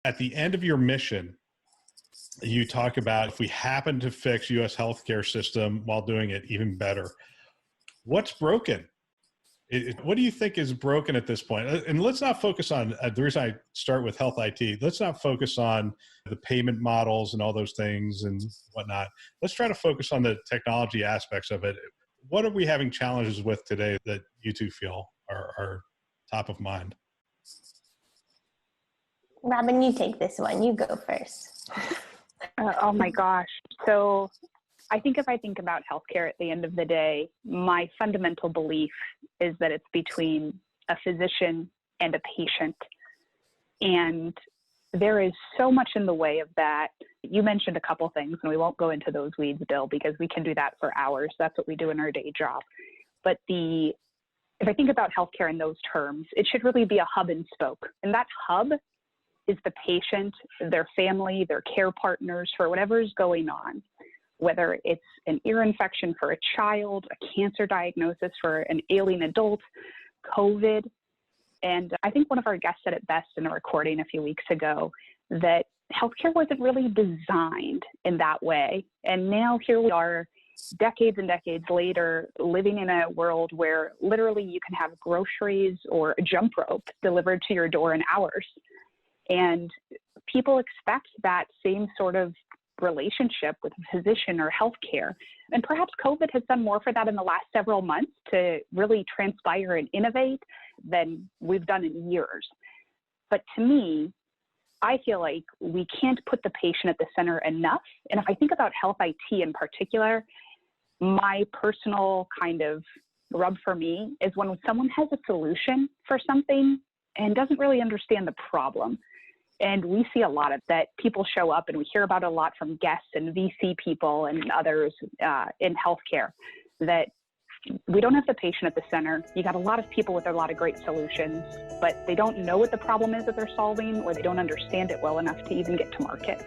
At the end of your mission, you talk about if we happen to fix U.S. healthcare system while doing it even better, what's broken? What do you think is broken at this point? And let's not focus on, the reason I start with health IT, let's not focus on the payment models and all those things and whatnot. Let's try to focus on the technology aspects of it. What are we having challenges with today that you two feel are top of mind? Robin, you take this one. You go first. Oh my gosh. So I think if I think about healthcare at the end of the day, my fundamental belief is that it's between a physician and a patient. And there is so much in the way of that. You mentioned a couple things, and we won't go into those weeds, Bill, because we can do that for hours. That's what we do in our day job. But if I think about healthcare in those terms, it should really be a hub and spoke. And that hub is the patient, their family, their care partners for whatever is going on, whether it's an ear infection for a child, a cancer diagnosis for an ailing adult, COVID. And I think one of our guests said it best in a recording a few weeks ago, that healthcare wasn't really designed in that way. And now here we are, decades and decades later, living in a world where literally you can have groceries or a jump rope delivered to your door in hours. And people expect that same sort of relationship with a physician or healthcare. And perhaps COVID has done more for that in the last several months to really transpire and innovate than we've done in years. But to me, I feel like we can't put the patient at the center enough. And if I think about health IT in particular, my personal kind of rub for me is when someone has a solution for something and doesn't really understand the problem. And we see a lot of that. People show up, and we hear about it a lot from guests and VC people and others in healthcare, that we don't have the patient at the center. You got a lot of people with a lot of great solutions, but they don't know what the problem is that they're solving, or they don't understand it well enough to even get to market.